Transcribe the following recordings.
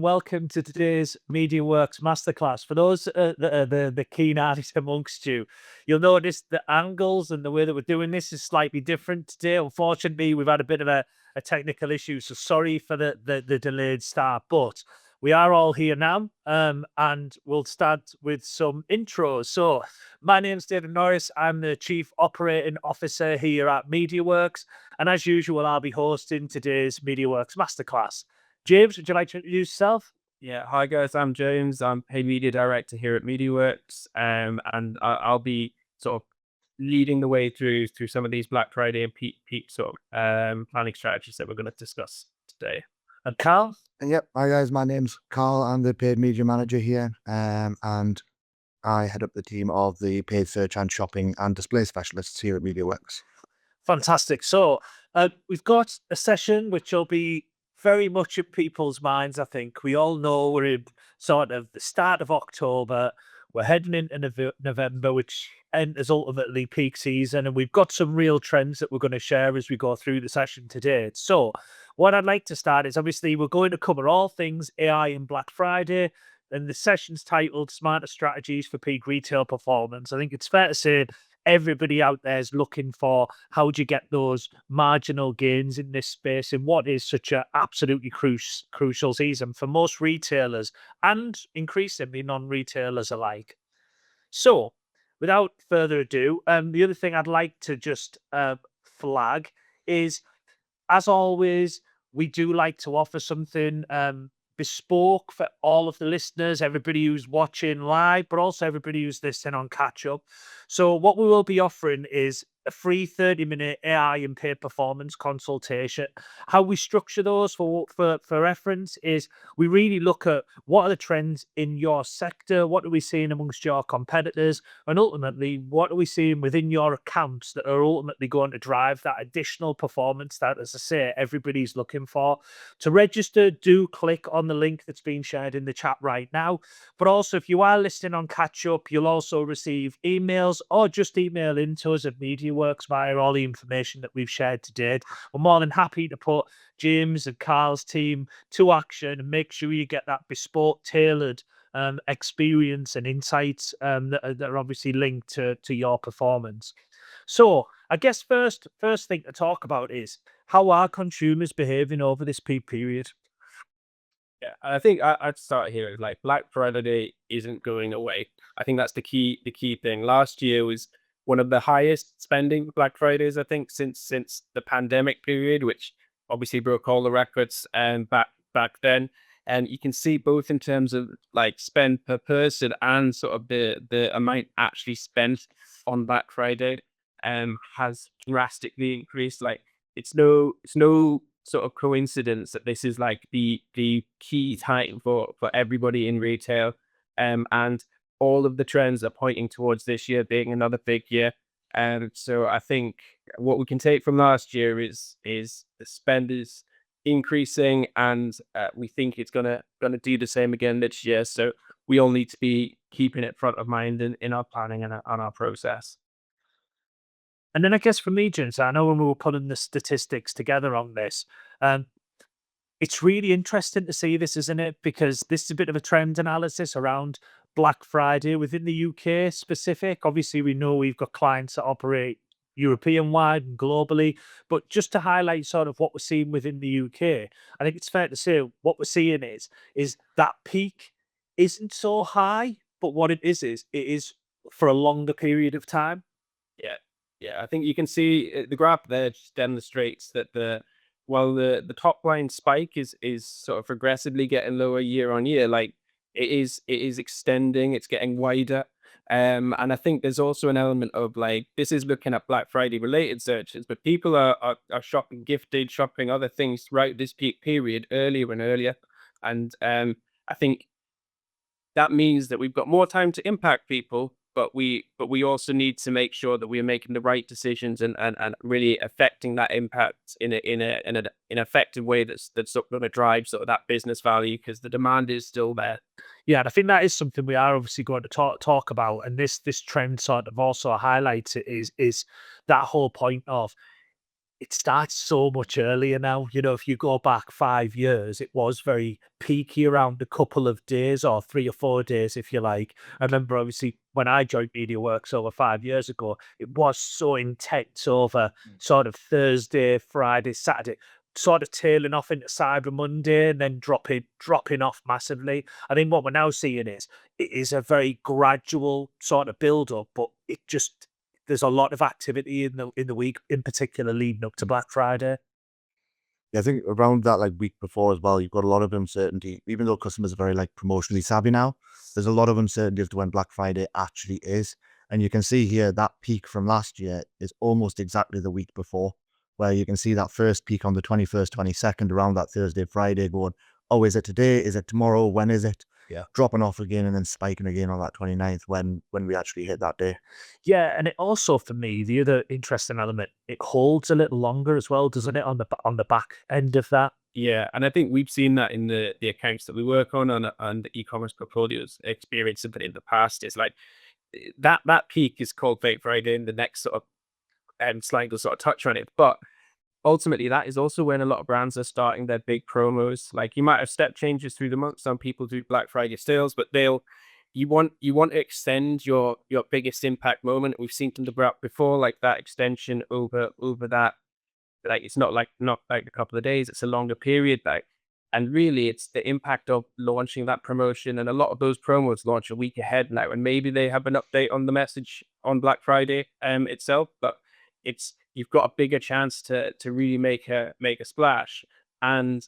Welcome to today's MediaWorks Masterclass. For those that are the keen eyes amongst you, you'll notice the angles and the way that we're doing this is slightly different today. Unfortunately, we've had a bit of a technical issue, so sorry for the delayed start, but we are all here now, and we'll start with some intros. So, my name's David Norris. I'm the Chief Operating Officer here at MediaWorks, and as usual, I'll be hosting today's MediaWorks Masterclass. James, would you like to introduce yourself? Yeah, hi guys, I'm James. I'm paid media director here at MediaWorks, and I'll be sort of leading the way through some of these Black Friday and peak sort of planning strategies that we're going to discuss today. And Carl? Yep. Hi guys, my name's Carl. I'm the paid media manager here, and I head up the team of the paid search and shopping and display specialists here at MediaWorks. Fantastic. So we've got a session which will be very much in people's minds, I think. We all know we're in sort of the start of October. We're heading into November, which is ultimately peak season. And we've got some real trends that we're going to share as we go through the session today. So what I'd like to start is obviously we're going to cover all things AI in Black Friday. And the session's titled Smarter Strategies for Peak Retail Performance. I think it's fair to say everybody out there is looking for how do you get those marginal gains in this space in what is such a absolutely crucial season for most retailers and increasingly non-retailers alike. So without further ado, the other thing I'd like to just flag is, as always, we do like to offer something bespoke for all of the listeners, everybody who's watching live, but also everybody who's listening on catch up. So what we will be offering is a free 30-minute AI and paid performance consultation. How we structure those for reference is we really look at what are the trends in your sector, what are we seeing amongst your competitors, and ultimately what are we seeing within your accounts that are ultimately going to drive that additional performance that, as I say, everybody's looking for. To register, do click on the link that's being shared in the chat right now. But also, if you are listening on catch up, you'll also receive emails or just email into us at MediaWorks via all the information that we've shared to date. We're more than happy to put James and Carl's team to action and make sure you get that bespoke, tailored experience and insights that are obviously linked to your performance. So I guess first thing to talk about is how are consumers behaving over this peak period? Yeah, I think I'd start here. Like Black Friday isn't going away. I think that's the key thing. Last year was one of the highest spending Black Fridays, I think, since the pandemic period, which obviously broke all the records back then. And you can see both in terms of like spend per person and sort of the amount actually spent on Black Friday has drastically increased. Like it's no sort of coincidence that this is like the key time for everybody in retail, and all of the trends are pointing towards this year being another big year. And so I think what we can take from last year is the spend is increasing, and we think it's gonna do the same again this year. So we all need to be keeping it front of mind in our planning and on our process. And then I guess for me, James, I know when we were putting the statistics together on this, um, it's really interesting to see this, isn't it? Because this is a bit of a trend analysis around Black Friday within the UK specific. Obviously, we know we've got clients that operate European wide and globally, but just to highlight sort of what we're seeing within the UK, I think it's fair to say what we're seeing is that peak isn't so high, but what it is for a longer period of time. Yeah, yeah. I think you can see the graph there just demonstrates that while the top line spike is sort of progressively getting lower year on year, like it is extending, it's getting wider. And I think there's also an element of like this is looking at Black Friday related searches, but people are shopping gifted, shopping other things throughout this peak period earlier and earlier. And I think that means that we've got more time to impact people, but we also need to make sure that we are making the right decisions and really affecting that impact in an effective way that's going to drive sort of that business value, because the demand is still there. Yeah, and I think that is something we are obviously going to talk about, and this trend sort of also highlights it is that whole point of it starts so much earlier now. You know, if you go back 5 years, it was very peaky around a couple of days or 3 or 4 days, if you like. I remember obviously when I joined MediaWorks over 5 years ago, it was so intense over sort of Thursday, Friday, Saturday, sort of tailing off into Cyber Monday and then dropping off massively. I think what we're now seeing is it is a very gradual sort of build up, but it just there's a lot of activity in the week, in particular leading up to Black Friday. Yeah, I think around that like week before as well, you've got a lot of uncertainty. Even though customers are very like promotionally savvy now, there's a lot of uncertainty as to when Black Friday actually is. And you can see here that peak from last year is almost exactly the week before, where you can see that first peak on the 21st, 22nd, around that Thursday, Friday, going, oh, is it today? Is it tomorrow? When is it? Yeah. Dropping off again and then spiking again on that 29th when we actually hit that day. Yeah, and it also for me, the other interesting element, it holds a little longer as well, doesn't it, on the back end of that? Yeah, and I think we've seen that in the accounts that we work on the e-commerce portfolios experience of it in the past. Is like that peak is called Fake Friday, and the next sort of slide will sort of touch on it. But ultimately, that is also when a lot of brands are starting their big promos. Like you might have step changes through the month. Some people do Black Friday sales, but you want to extend your biggest impact moment. We've seen them before, like that extension over that. Like it's not like a couple of days; it's a longer period. Like, and really, it's the impact of launching that promotion. And a lot of those promos launch a week ahead now, and maybe they have an update on the message on Black Friday itself, but it's you've got a bigger chance to really make a splash, and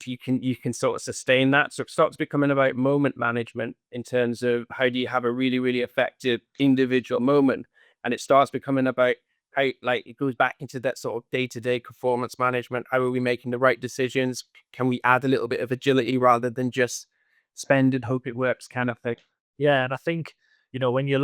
you can sort of sustain that. So it starts becoming about moment management in terms of how do you have a really really effective individual moment, and it starts becoming about how, like, it goes back into that sort of day-to-day performance management. How are we making the right decisions? Can we add a little bit of agility rather than just spend and hope it works kind of thing? Yeah, and I think, when you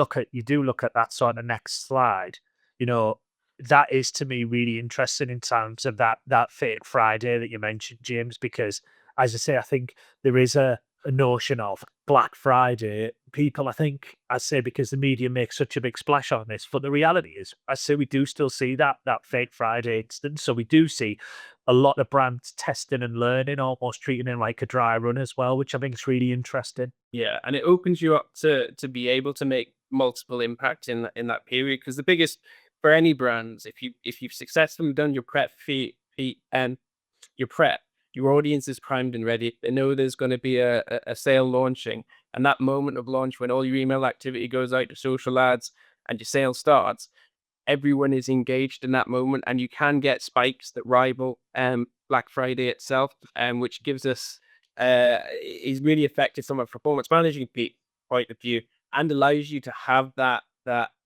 do look at that sort of next slide, you know, that is to me really interesting in terms of that Fake Friday that you mentioned, James, because as I say, I think there is a notion of Black Friday. People, I think, I say because the media makes such a big splash on this, but the reality is, I say we do still see that Fake Friday instance. So we do see a lot of brands testing and learning, almost treating it like a dry run as well, which I think is really interesting. Yeah, and it opens you up to be able to make multiple impact in that period. Because the biggest for any brands, if you've successfully done your prep feet and your prep, your audience is primed and ready. They know there's going to be a sale launching, and that moment of launch when all your email activity goes out to social ads and your sale starts, everyone is engaged in that moment, and you can get spikes that rival Black Friday itself, which gives us is really effective from a performance managing point of view, and allows you to have that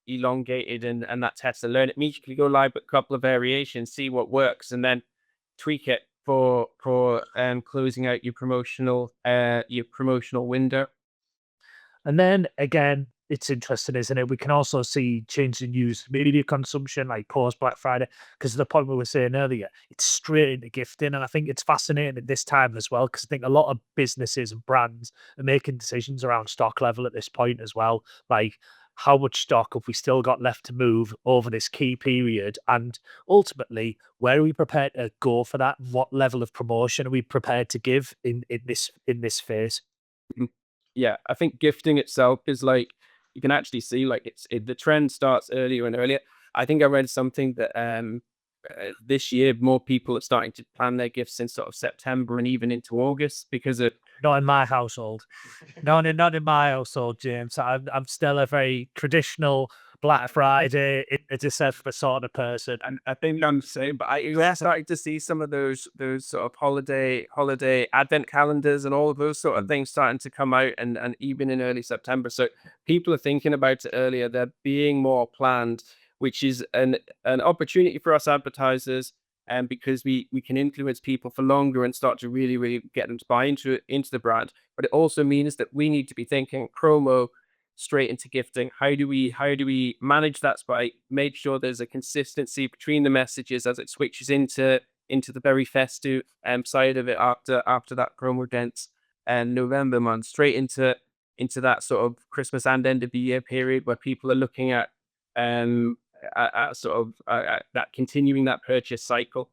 elongated and that test and learn. It means you can go live with a couple of variations, see what works, and then tweak it for closing out your promotional window. And then again, it's interesting, isn't it? We can also see changes in news media consumption, like post Black Friday, because the point we were saying earlier, it's straight into gifting. And I think it's fascinating at this time as well, because I think a lot of businesses and brands are making decisions around stock level at this point as well. Like, how much stock have we still got left to move over this key period? And ultimately, where are we prepared to go for that? What level of promotion are we prepared to give in this phase? Mhm. Yeah, I think gifting itself is like you can actually see like the trend starts earlier and earlier. I think I read something that this year more people are starting to plan their gifts in sort of September and even into August because of Not in my household. No, not in my household, James. I'm still a very traditional Black Friday in December sort of person. and I think I'm the same, but we're starting to see some of those sort of holiday advent calendars and all of those sort of things starting to come out, and even in early September. So people are thinking about it earlier. They're being more planned, which is an opportunity for us advertisers, and because we can influence people for longer and start to really really get them to buy into the brand. But it also means that we need to be thinking promo straight into gifting. How do we manage that spike? Make sure there's a consistency between the messages as it switches into the very festive side of it after that promo dense and November month, straight into that sort of Christmas and end of the year period where people are looking at sort of that continuing that purchase cycle.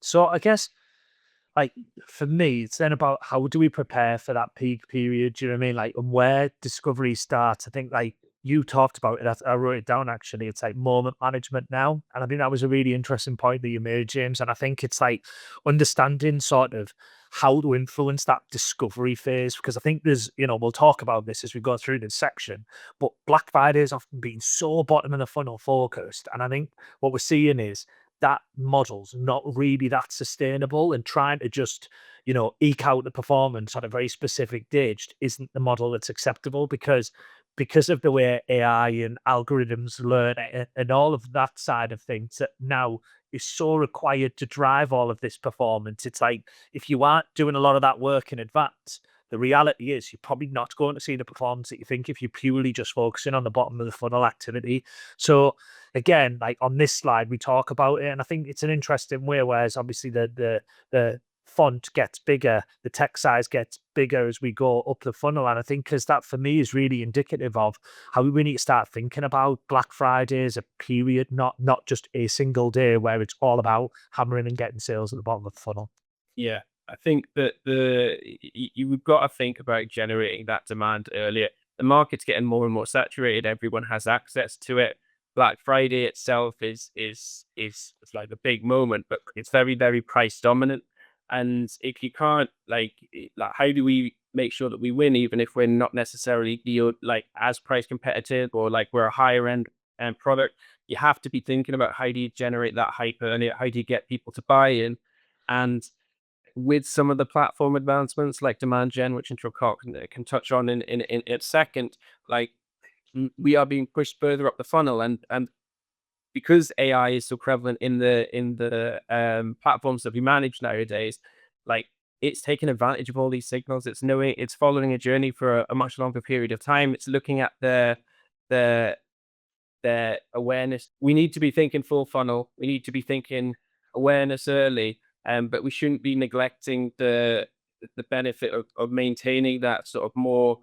So I guess, like, for me, it's then about how do we prepare for that peak period? Do you know what I mean? Like, and where discovery starts. I think, like, you talked about it. I wrote it down actually. It's like moment management now. And I think that was a really interesting point that you made, James. And I think it's like understanding sort of how to influence that discovery phase. Because I think there's, we'll talk about this as we go through this section, but Black Friday has often been so bottom of the funnel focused. And I think what we're seeing is that model's not really that sustainable, and trying to just eke out the performance on a very specific day just isn't the model that's acceptable, because of the way AI and algorithms learn, and all of that side of things that now is so required to drive all of this performance. It's like, if you aren't doing a lot of that work in advance, the reality is you're probably not going to see the performance that you think if you're purely just focusing on the bottom of the funnel activity. So again, like on this slide, we talk about it, and I think it's an interesting way. Whereas obviously the font gets bigger, the text size gets bigger as we go up the funnel, and I think because that for me is really indicative of how we need to start thinking about Black Friday as a period, not just a single day where it's all about hammering and getting sales at the bottom of the funnel. Yeah, I think that you've got to think about generating that demand earlier. The market's getting more and more saturated. Everyone has access to it. Black Friday itself is it's like the big moment, but it's very, very price dominant. And if you can't like how do we make sure that we win, even if we're not necessarily like as price competitive, or like we're a higher end product? You have to be thinking about how do you generate that hype earlier? How do you get people to buy in? And with some of the platform advancements like demand gen, which Introcock can touch on in a second, like we are being pushed further up the funnel, and because AI is so prevalent in the platforms that we manage nowadays, like it's taking advantage of all these signals. It's following a journey for a much longer period of time. It's looking at their awareness. We need to be thinking full funnel. We need to be thinking awareness early, but we shouldn't be neglecting the benefit of maintaining that sort of more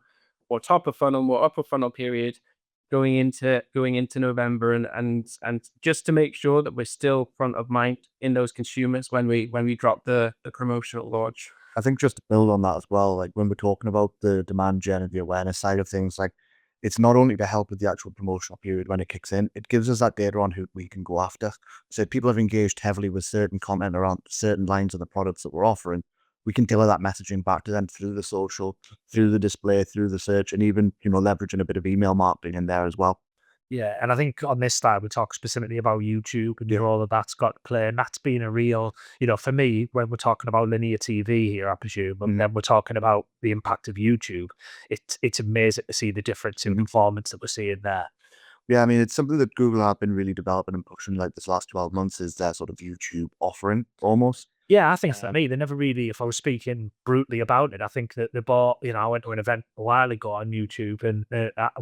top of funnel, more upper funnel period going into November, and just to make sure that we're still front of mind in those consumers when we drop the promotional launch. I think just to build on that as well, like when we're talking about the demand gen and the awareness side of things, like it's not only to help with the actual promotional period when it kicks in, it gives us that data on who we can go after. So if people have engaged heavily with certain content around certain lines of the products that we're offering, we can tailor that messaging back to them through the social, through the display, through the search, and even, leveraging a bit of email marketing in there as well. Yeah, and I think on this slide we talk specifically about YouTube and all of that's got to play, and that's been a real, for me, when we're talking about linear TV here, I presume, and then we're talking about the impact of YouTube. It's amazing to see the difference in performance that we're seeing there. Yeah, I mean, it's something that Google have been really developing and pushing like this last 12 months is their sort of YouTube offering almost. Yeah, I think for me, they never really, if I was speaking brutally about it, I think that they bought, I went to an event a while ago on YouTube and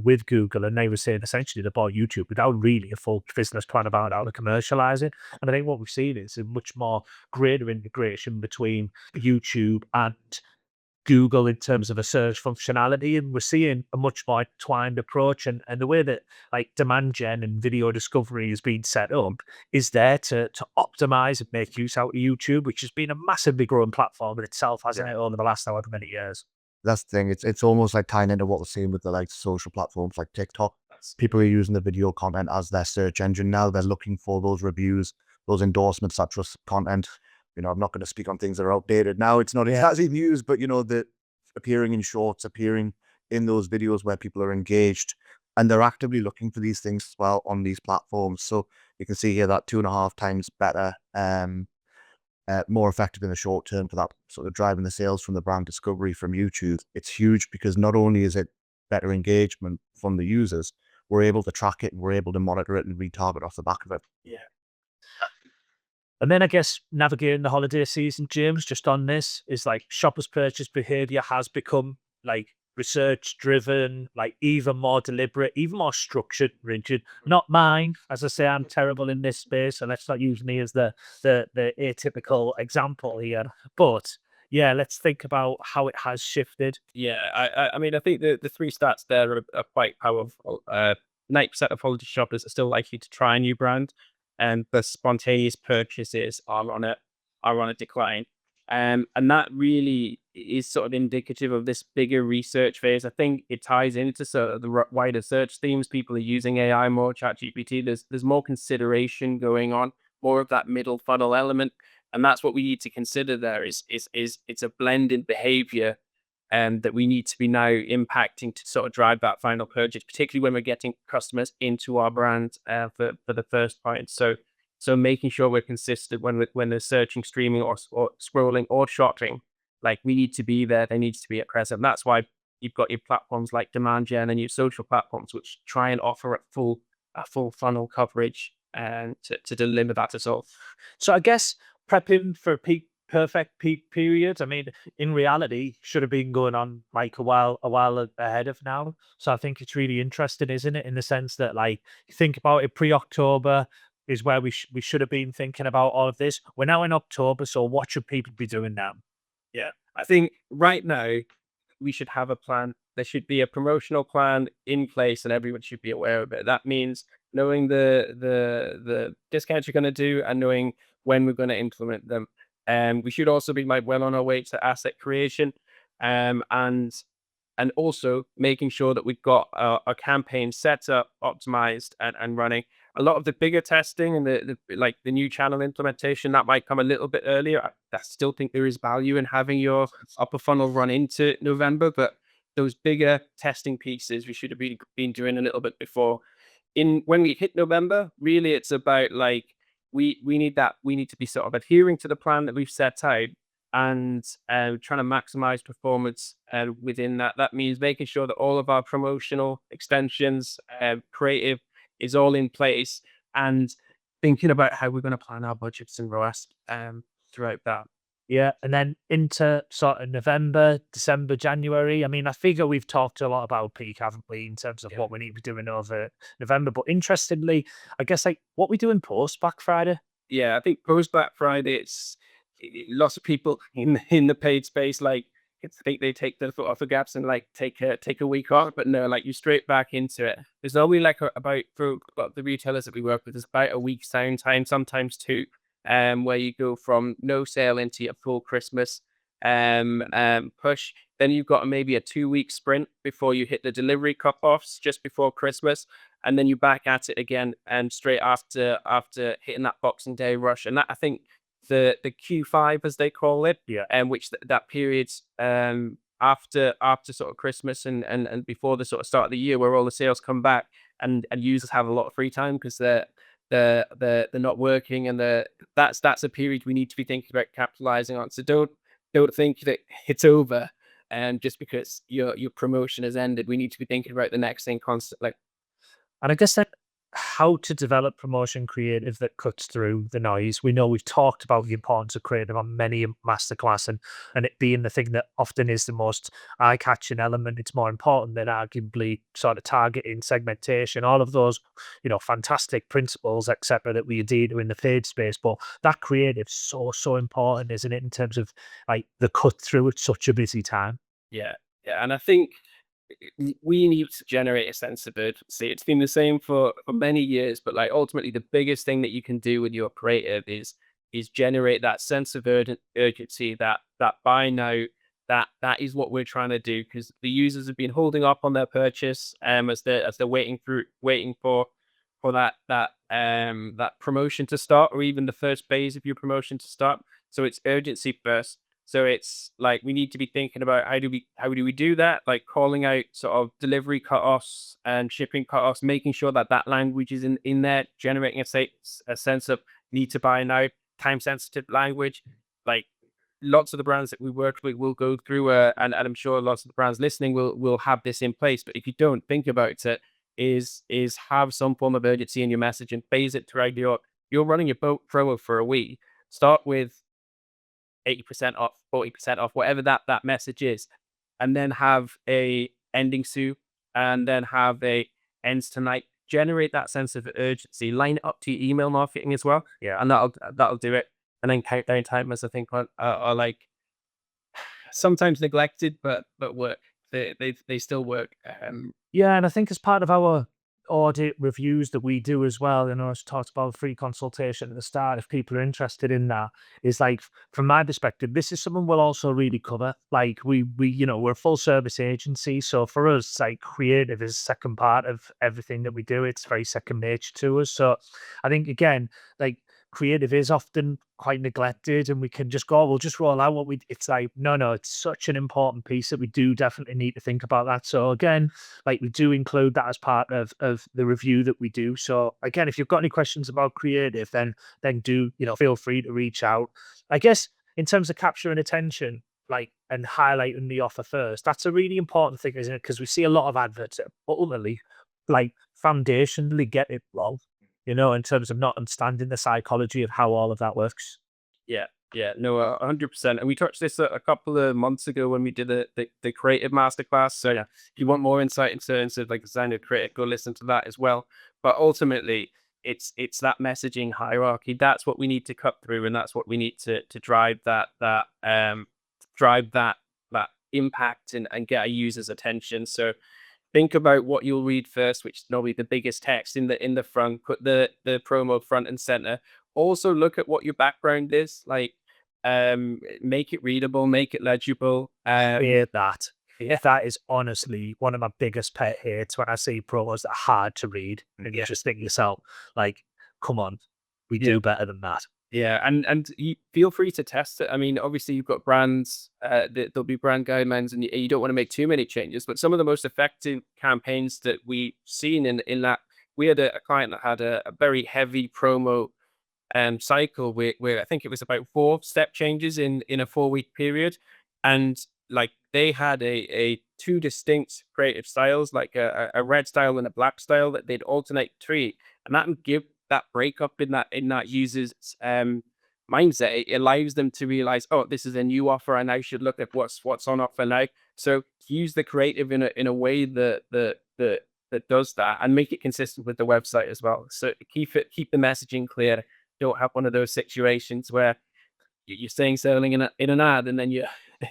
with Google, and they were saying essentially they bought YouTube without really a full business plan about how to commercialize it. And I think what we've seen is a much more greater integration between YouTube and Google in terms of a search functionality, and we're seeing a much more entwined approach, and the way that like demand gen and video discovery has been set up is there to optimize and make use out of YouTube, which has been a massively growing platform in itself, hasn't it, over the last however many years. That's the thing. It's almost like tying into what we're seeing with the like social platforms like TikTok. People are using the video content as their search engine now. They're looking for those reviews, those endorsements, that trust content. I'm not going to speak on things that are outdated now. It's not exactly views, but the appearing in shorts, appearing in those videos where people are engaged, and they're actively looking for these things as well on these platforms. So you can see here that 2.5 times better, more effective in the short term for that sort of driving the sales from the brand discovery from YouTube. It's huge because not only is it better engagement from the users, we're able to track it and we're able to monitor it and retarget off the back of it. Yeah. And then I guess navigating the holiday season, James, just on this is like shoppers' purchase behavior has become like research driven, like even more deliberate, even more structured, rigid. Not mine, as I say, I'm terrible in this space, and let's not use me as the atypical example here. But yeah, let's think about how it has shifted. Yeah, I mean, I think the three stats there are quite powerful. 90% of holiday shoppers are still likely to try a new brand, and the spontaneous purchases are on a decline. And that really is sort of indicative of this bigger research phase. I think it ties into sort of the wider search themes. People are using AI more, ChatGPT. There's more consideration going on, more of that middle funnel element, and that's what we need to consider. There is it's a blend in behavior, and that we need to be now impacting to sort of drive that final purchase, particularly when we're getting customers into our brand for the first point. So making sure we're consistent when they're searching, streaming, or scrolling or shopping, like we need to be there. They need to be at present. That's why you've got your platforms like Demand Gen and your social platforms, which try and offer a full funnel coverage and to deliver that as well. So I guess prepping for a perfect peak period. I mean, in reality, should have been going on like a while ahead of now. So I think it's really interesting, isn't it? In the sense that, like, you think about it, pre-October is where we should have been thinking about all of this. We're now in October, so what should people be doing now? Yeah, I think right now we should have a plan. There should be a promotional plan in place, and everyone should be aware of it. That means knowing the discounts you're going to do and knowing when we're going to implement them. And we should also be like well on our way to asset creation, and also making sure that we've got a campaign set up, optimized, and running. A lot of the bigger testing and the new channel implementation that might come a little bit earlier. I still think there is value in having your upper funnel run into November, but those bigger testing pieces we should have been doing a little bit before. When we hit November, really it's about like we need to be sort of adhering to the plan that we've set out, and trying to maximize performance within that. That means making sure that all of our promotional extensions, creative, is all in place, and thinking about how we're going to plan our budgets and ROAS throughout that. Yeah, and then into sort of November, December, January. I mean, I figure we've talked a lot about peak, haven't we, in terms of what we need to be doing over November. But interestingly, I guess, like, what we doing post Black Friday? Yeah, I think post Black Friday, lots of people in the paid space like think they take their foot off the gas and like take a week off, but no, like you straight back into it. There's normally like about for the retailers that we work with, there's about a week's downtime, sometimes two, where you go from no sale into your full Christmas push. Then you've got maybe a 2-week sprint before you hit the delivery cut-offs just before Christmas, and then you're back at it again and straight after hitting that Boxing Day rush. And that, I think, the Q5 as they call it, and which that period after sort of Christmas and before the sort of start of the year, where all the sales come back and users have a lot of free time because they're not working, and that's a period we need to be thinking about capitalizing on. So don't think that it's over, and just because your promotion has ended, we need to be thinking about the next thing constantly. And I guess that how to develop promotion creative that cuts through the noise. We know we've talked about the importance of creative on many a masterclass, and it being the thing that often is the most eye-catching element. It's more important than arguably sort of targeting, segmentation, all of those, fantastic principles, etc., that we adhere to in the paid space. But that creative so important, isn't it, in terms of like the cut through at such a busy time? Yeah, and I think we need to generate a sense of urgency. It's been the same for many years, but like ultimately the biggest thing that you can do with your creative is generate that sense of urgency, that by now that is what we're trying to do, because the users have been holding up on their purchase as they're waiting for that promotion to start, or even the first phase of your promotion to start. So it's urgency first. So it's like we need to be thinking about how do we do that? Like calling out sort of delivery cutoffs and shipping cutoffs, making sure that language is in there, generating a sense of need to buy now, time sensitive language. Like lots of the brands that we work with will go through, and I'm sure lots of the brands listening will have this in place. But if you don't think about it, is have some form of urgency in your message and phase it throughout you're running your promo for a week. Start with 80% off, 40% off, whatever that message is, and then have a ending soon, and then have a ends tonight. Generate that sense of urgency. Line it up to your email marketing as well, and that'll do it. And then countdown timers, I think, are like sometimes neglected, but work. They still work. Yeah, and I think as part of our audit reviews that we do as well. I talked about free consultation at the start. If people are interested in that, is like from my perspective, this is something we'll also really cover. Like we're a full service agency, so for us, like creative is the second part of everything that we do. It's very second nature to us. So I think again, like creative is often quite neglected, and we can just go, we'll just roll out what we. It's like no, it's such an important piece that we do definitely need to think about that. So again, like we do include that as part of the review that we do. So again, if you've got any questions about creative, then do feel free to reach out. I guess in terms of capturing attention, like and highlighting the offer first, that's a really important thing, isn't it? Because we see a lot of adverts that ultimately, like foundationally, get it wrong. In terms of not understanding the psychology of how all of that works. Yeah, no, 100%. And we touched this a couple of months ago when we did the creative masterclass. So yeah, if you want more insight in terms of like design and creative, go listen to that as well. But ultimately, it's that messaging hierarchy. That's what we need to cut through, and that's what we need to drive that impact and get our users' attention. So think about what you'll read first, which is normally the biggest text in the front. Put the promo front and center. Also look at what your background is like. Make it readable, make it legible. Hear that. Yeah. That is honestly one of my biggest pet hates when I see promos that are hard to read, and you just think to yourself, like, come on, we do better than that. Yeah, and you feel free to test it. I mean, obviously you've got brands, there'll be brand guidelines, and you don't want to make too many changes. But some of the most effective campaigns that we've seen in that, we had a client that had a very heavy promo cycle where I think it was about 4 step changes in a 4-week period, and like they had a 2 distinct creative styles, like a red style and a black style that they'd alternate between, and that would give that breakup in that user's mindset. It allows them to realize, oh, this is a new offer, and I should look at what's on offer now. So use the creative in a way that does that, and make it consistent with the website as well. So keep the messaging clear. Don't have one of those situations where you're saying selling in an ad, and then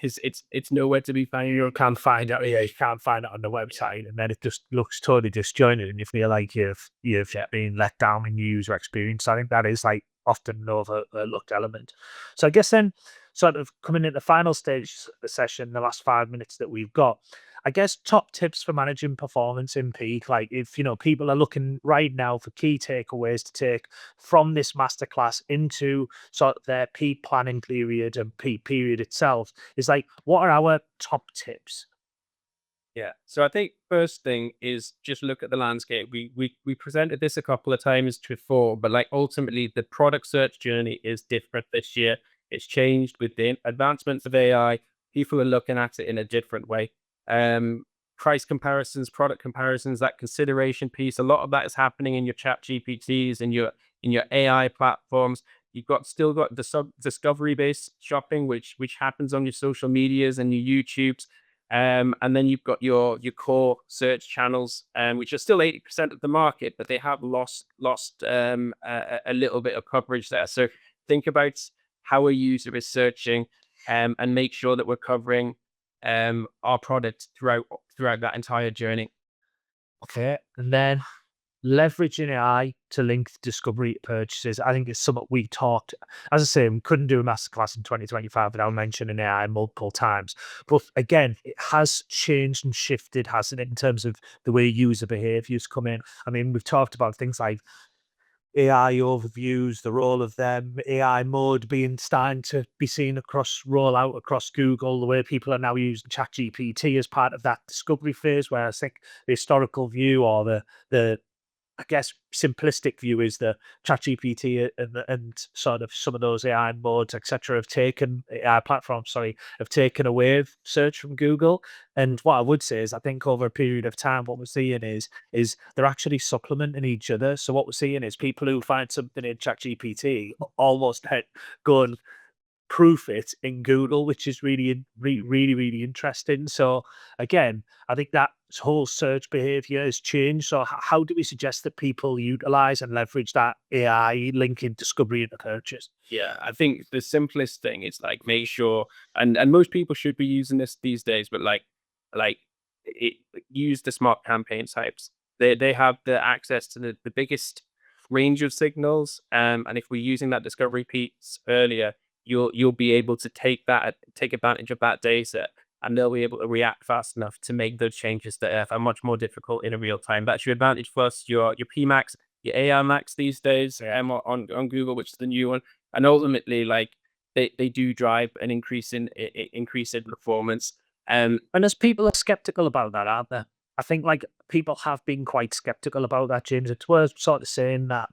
it's nowhere to be found. You can't find it. Yeah, you can't find it on the website, and then it just looks totally disjointed, and you feel like you've been let down in your user experience. I think that is like often an overlooked element. So I guess then, sort of coming into the final stage of the session, the last 5 minutes that we've got, I guess top tips for managing performance in peak. Like if people are looking right now for key takeaways to take from this masterclass into sort of their peak planning period and peak period itself, is like, what are our top tips? Yeah. So I think first thing is just look at the landscape. We presented this a couple of times before, but like ultimately the product search journey is different this year. It's changed with the advancements of AI. People are looking at it in a different way. Price comparisons, product comparisons, that consideration piece, a lot of that is happening in your chat GPTs and in your AI platforms. You've still got the discovery based shopping, which happens on your social medias and your YouTubes. And then you've got your core search channels, which are still 80% of the market, but they have lost a little bit of coverage there. So think about how a user is searching, and make sure that we're covering our product throughout that entire journey. Okay, and then leveraging AI to link discovery to purchases. I think it's something we talked, as I say, we couldn't do a masterclass in 2025 without mentioning AI multiple times. But again, it has changed and shifted, hasn't it, in terms of the way user behaviors come in. I mean, we've talked about things like AI overviews, the role of them, AI mode starting to be seen rollout across Google, the way people are now using ChatGPT as part of that discovery phase, where I think the historical view or the I guess simplistic view is that ChatGPT and sort of some of those AI modes, etc., AI platforms, have taken away search from Google. And what I would say is, I think over a period of time, what we're seeing is they're actually supplementing each other. So what we're seeing is people who find something in ChatGPT almost go and proof it in Google, which is really interesting. So again, I think that whole search behavior has changed. So how do we suggest that people utilize and leverage that AI linking discovery into purchase? Yeah, I think the simplest thing is like make sure, and most people should be using this these days, but like use the smart campaign types. they have the access to the biggest range of signals. And if we're using that discovery piece earlier, you'll be able to take advantage of that data, and they'll be able to react fast enough to make those changes that are much more difficult in a real time. That's your advantage plus your PMax, your AI Max these days, on Google, which is the new one. And ultimately, like they do drive an increase in performance. And as people are skeptical about that, aren't they? I think like people have been quite skeptical about that, James. It's worth sort of saying that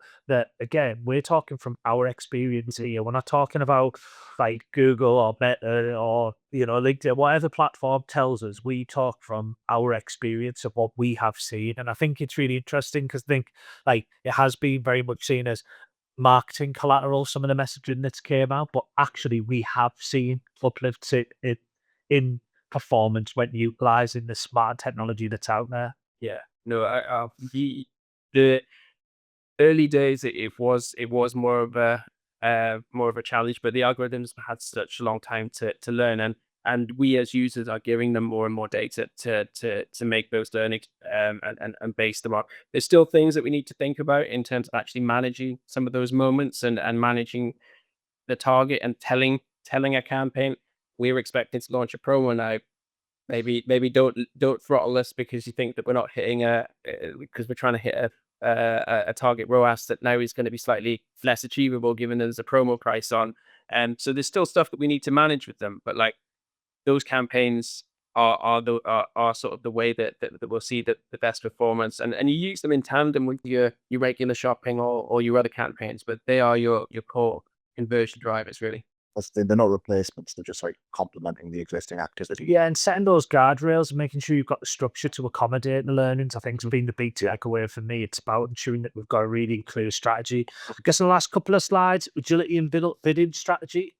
again, we're talking from our experience here. We're not talking about like Google or Meta or LinkedIn, whatever platform tells us. We talk from our experience of what we have seen, and I think it's really interesting because I think like it has been very much seen as marketing collateral, some of the messaging that's came out, but actually we have seen uplifts in performance when utilizing the smart technology that's out there. Yeah, no, the early days it was more of a challenge, but the algorithms had such a long time to learn, and we as users are giving them more and more data to make those learnings, and base them on. There's still things that we need to think about in terms of actually managing some of those moments and managing the target and telling a campaign we're expecting to launch a promo now. Maybe don't throttle us because you think that we're not hitting because we're trying to hit a target ROAS that now is going to be slightly less achievable given there's a promo price on. And so there's still stuff that we need to manage with them, but like those campaigns are sort of the way that we'll see the best performance, and you use them in tandem with your regular shopping or your other campaigns, but they are your core conversion drivers really. They're not replacements, they're just like complementing the existing activity. Yeah, and setting those guardrails and making sure you've got the structure to accommodate the learnings, I think, has been the big takeaway for me. It's about ensuring that we've got a really clear strategy. I guess in the last couple of slides, agility and bidding strategy.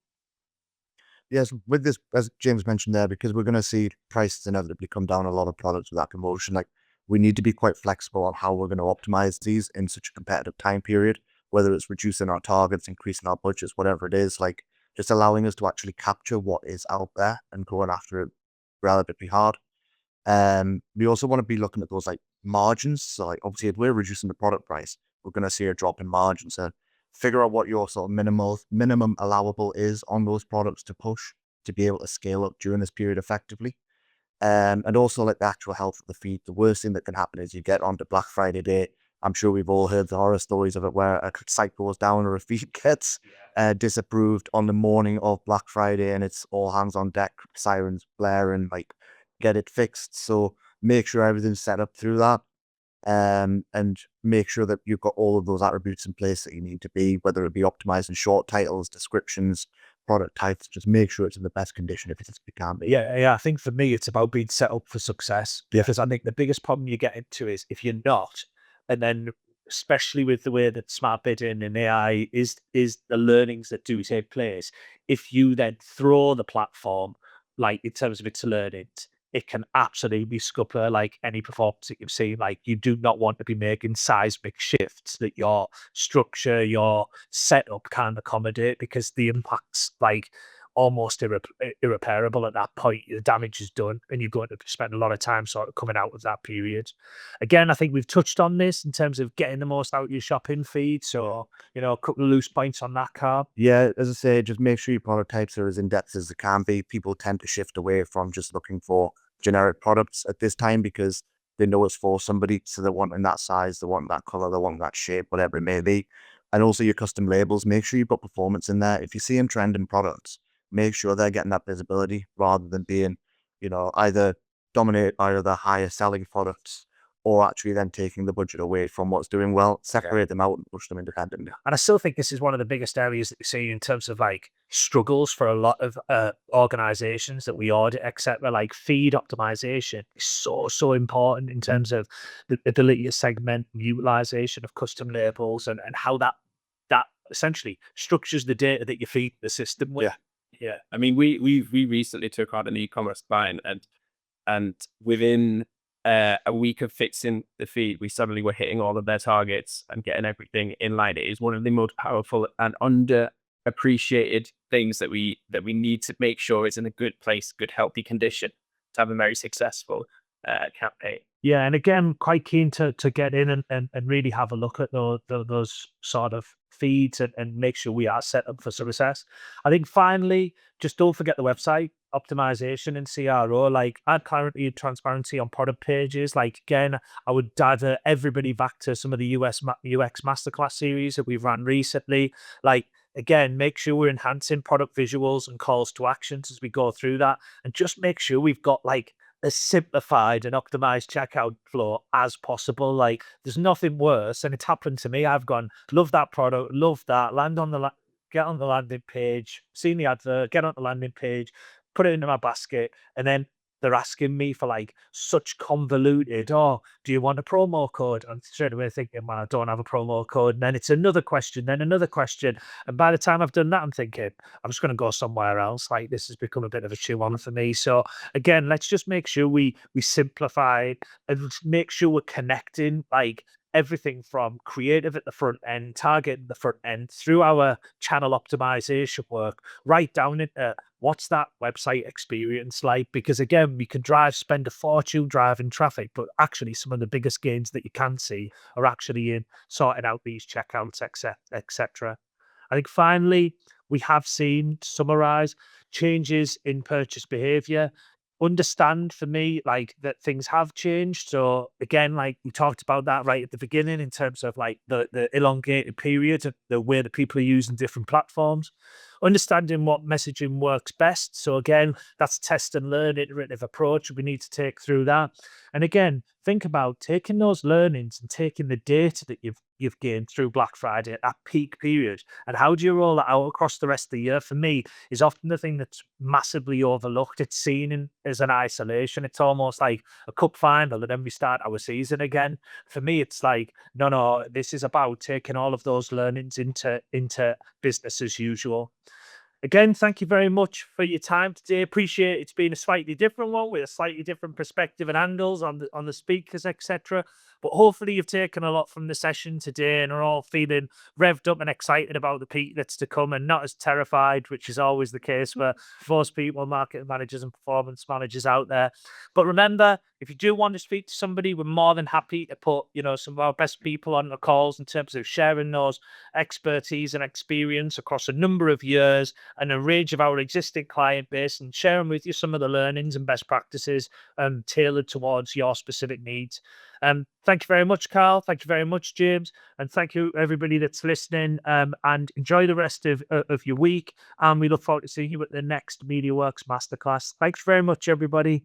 Yes, with this, as James mentioned there, because we're going to see prices inevitably come down a lot of products with that promotion, like we need to be quite flexible on how we're going to optimize these in such a competitive time period, whether it's reducing our targets, increasing our budgets, whatever it is, like just allowing us to actually capture what is out there and going after it relatively hard. We also want to be looking at those like margins. So like obviously if we're reducing the product price, we're going to see a drop in margins. So figure out what your sort of minimum allowable is on those products to push to be able to scale up during this period effectively. And also like the actual health of the feed. The worst thing that can happen is you get onto Black Friday day. I'm sure we've all heard the horror stories of it where a site goes down or a feed gets disapproved on the morning of Black Friday and it's all hands on deck, sirens blaring, like get it fixed. So make sure everything's set up through that. And make sure that you've got all of those attributes in place that you need to be, whether it be optimizing short titles, descriptions, product types, just make sure it's in the best condition if it can be. Yeah. I think for me, it's about being set up for success. Yeah. Because I think the biggest problem you get into is if you're not, and then especially with the way that smart bidding and AI is the learnings that do take place, if you then throw the platform, like in terms of its learnings, it can absolutely scupper like any performance that you've seen. Like you do not want to be making seismic shifts that your structure, your setup can accommodate because the impact's like almost irreparable at that point. The damage is done and you're going to spend a lot of time sort of coming out of that period. Again, I think we've touched on this in terms of getting the most out of your shopping feed. So, a couple of loose points on that, Carl. Yeah, as I say, just make sure your product types are as in-depth as they can be. People tend to shift away from just looking for generic products at this time because they know it's for somebody. So they're wanting that size, they want that color, they want that shape, whatever it may be. And also your custom labels, make sure you've got performance in there. If you see them trending products, make sure they're getting that visibility rather than being, either dominated by the higher selling products or actually then taking the budget away from what's doing well. Separate them out and push them independently. And I still think this is one of the biggest areas that we see in terms of like struggles for a lot of organizations that we audit, etc. Like feed optimization is so important in terms of the ability to segment utilization of custom labels and how that essentially structures the data that you feed the system with. Yeah. I mean, we recently took on an e-commerce client, and within a week of fixing the feed, we suddenly were hitting all of their targets and getting everything in line. It is one of the most powerful and underappreciated things that we need to make sure is in a good place, good healthy condition to have a very successful campaign. Yeah, and again, quite keen to get in and really have a look at those sort of feeds and make sure we are set up for success. I think finally, just don't forget the website optimization and CRO. Like, add clarity and transparency on product pages. Like, again, I would divert everybody back to some of the UX Masterclass series that we've run recently. Like, again, make sure we're enhancing product visuals and calls to actions as we go through that, and just make sure we've got like as simplified and optimized checkout flow as possible. Like, there's nothing worse, and it's happened to me. I've gone, love that product, love that, get on the landing page, seen the advert, get on the landing page, put it into my basket, and then they're asking me for like such convoluted, oh, do you want a promo code? I'm straight away thinking, well, I don't have a promo code. And then it's another question, then another question. And by the time I've done that, I'm thinking, I'm just going to go somewhere else. Like, this has become a bit of a chew on for me. So again, let's just make sure we simplify and make sure we're connecting like everything from creative at the front end, target at the front end, through our channel optimization work, right down into what's that website experience like? Because again, we can spend a fortune driving traffic, but actually some of the biggest gains that you can see are actually in sorting out these checkouts, etc. I think finally, we have seen, to summarize, changes in purchase behavior. Understand for me, like, that things have changed. So again, like we talked about that right at the beginning in terms of like the elongated period of the way that people are using different platforms. Understanding what messaging works best. So again, that's test and learn iterative approach. We need to take through that. And again, think about taking those learnings and taking the data that you've gained through Black Friday at that peak period, and how do you roll that out across the rest of the year? For me, is often the thing that's massively overlooked. It's seen as an isolation. It's almost like a cup final, and then we start our season again. For me, it's like, no, this is about taking all of those learnings into business as usual. Again, thank you very much for your time today. Appreciate it's been a slightly different one with a slightly different perspective and angles on the speakers, etc. But hopefully you've taken a lot from the session today and are all feeling revved up and excited about the peak that's to come, and not as terrified, which is always the case for most people, marketing managers and performance managers out there. But remember, if you do want to speak to somebody, we're more than happy to put, some of our best people on the calls in terms of sharing those expertise and experience across a number of years and a range of our existing client base, and sharing with you some of the learnings and best practices tailored towards your specific needs. Thank you very much, Carl. Thank you very much, James. And thank you, everybody that's listening. And enjoy the rest of your week. And we look forward to seeing you at the next MediaWorks Masterclass. Thanks very much, everybody.